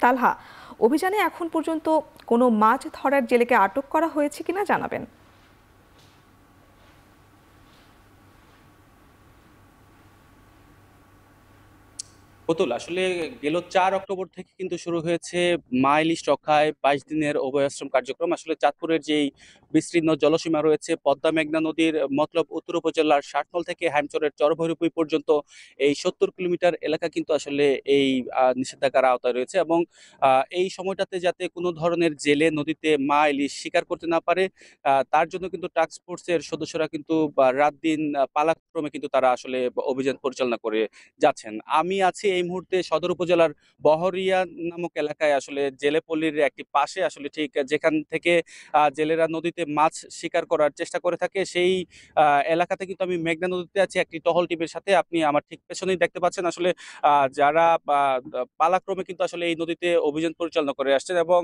তালহা, অভিযানে এখন পর্যন্ত কোনো মাছ ধরার জেলেকে আটক করা হয়েছে কিনা জানাবেন। পুতুল আসলে গেল ৪ অক্টোবর থেকে কিন্তু শুরু হয়েছে মা ইলিশ রক্ষায় ২২ দিনের অভয়াশ্রম কার্যক্রম। আসলে চাঁদপুরের যেই বিস্তীর্ণ জলসীমা রয়েছে পদ্মা মেঘনা নদীর মতলব উত্তর উপজেলার ষাটনল থেকে হ্যামচরের চরভৈরবী পর্যন্ত এই ৭০ কিলোমিটার এলাকা কিন্তু আসলে এই নিষেধাজ্ঞার আওতায় রয়েছে এবং এই সময়টাতে যাতে কোনো ধরনের জেলে নদীতে মা ইলিশ শিকার করতে না পারে তার জন্য কিন্তু টাস্ক ফোর্সের সদস্যরা কিন্তু রাত দিন পালাক্রমে কিন্তু তারা আসলে অভিযান পরিচালনা করে যাচ্ছেন। আমি আছি এই মুহূর্তে সদর উপজেলার বহরিয়া নামক এলাকায় আসলে জেলেপল্লীর একটি পাশে আসলে ঠিক যেখান থেকে জেলেরা নদীতে মাছ শিকার করার চেষ্টা করে থাকে সেই এলাকাতে কিন্তু আমি মেঘনা নদীতে আছি একটি টহল টিমের সাথে। আপনি আমার ঠিক পেছনেই দেখতে পাচ্ছেন আসলে যারা পালাক্রমে কিন্তু আসলে এই নদীতে অভিযান পরিচালনা করে আসছেন এবং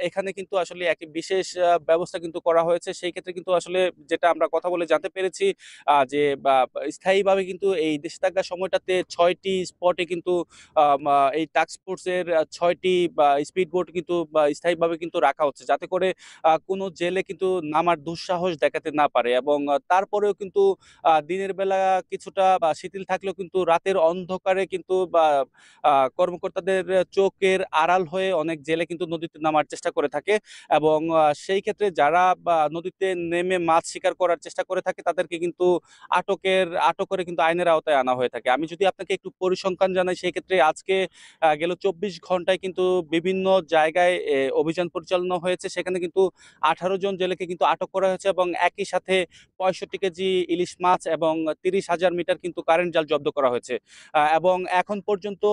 এখানে কিন্তু আসলে একটি বিশেষ ব্যবস্থা কিন্তু করা হয়েছে। সেই ক্ষেত্রে কিন্তু আসলে যেটা আমরা কথা বলে জানতে পেরেছি যে স্থায়ীভাবে কিন্তু এই নিষেধাজ্ঞার সময়টাতে ৬টি স্পটে কিন্তু এই টাস্ক ফোর্সের ৬টি স্পিড বোট কিন্তু স্থায়ীভাবে কিন্তু রাখা হচ্ছে। যাতে করে কোনো জেলে কিন্তু নামার দুঃসাহস দেখাতে না পারে এবং তারপরেও কিন্তু দিনের বেলা কিছুটা শিথিল থাকলেও কিন্তু রাতের অন্ধকারে কিন্তু কর্মকর্তাদের চোখের আড়াল হয়ে অনেক জেলে কিন্তু নদীতে নামার চেষ্টা করে থাকে এবং সেই ক্ষেত্রে যারা নদীতে নেমে মাছ শিকার করার চেষ্টা করে থাকে তাদেরকে কিন্তু আটক করে কিন্তু আইনের আওতায় আনা হয়ে থাকে। আমি যদি আপনাকে একটু পরিসংখ্যান জানাই সেই ক্ষেত্রে আজকে গেল ২৪ ঘন্টায় কিন্তু বিভিন্ন জায়গায় অভিযান পরিচালনা হয়েছে। সেখানে কিন্তু ১৮ জন জেলেকে কিন্তু আটক করা হয়েছে এবং একই সাথে ৬৫ কেজি ইলিশ মাছ এবং ৩০,০০০ মিটার কিন্তু কারেন্ট জাল জব্দ করা হয়েছে। এবং এখন পর্যন্ত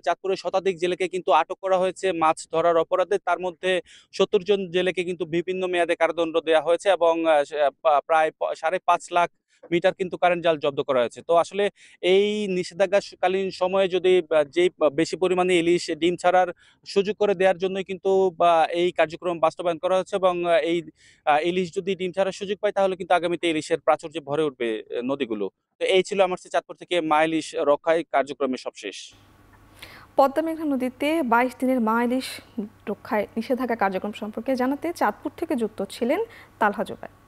চাঁদপুরের শতাধিক জেলেকে কিন্তু আটক করা হয়েছে মাছ ধরার অপরাধে। তার মধ্যে ৭০ জন জেলেকে কিন্তু বিভিন্ন মেয়াদে কারাদণ্ড দেয়া হয়েছে এবং প্রায় ৫.৫ লাখ মিটার কিন্তু কারেন্ট জাল জব্দ করা হয়েছে। তো আসলে এই নিষেধাজ্ঞাকালীন সময়ে যদি যেই বেশি পরিমাণে ইলিশ ডিম ছাড়ার সুযোগ করে দেওয়ার জন্যই কিন্তু এই কার্যক্রম বাস্তবায়ন করা হচ্ছে এবং এই ইলিশ যদি ডিম ছাড়ার সুযোগ পায় তাহলে কিন্তু আগামীতে ইলিশের প্রাচুর্যে ভরে উঠবে নদীগুলো। তো এই ছিল আমার চাঁদপুর থেকে মা ইলিশ রক্ষায় কার্যক্রমের সবশেষ। পদ্মা মেঘনা নদীতে ২২ দিনের মা ইলিশ রক্ষায় নিষেধাজ্ঞা কার্যক্রম সম্পর্কে জানাতে চাঁদপুর থেকে যুক্ত ছিলেন তালহা জুবায়ের।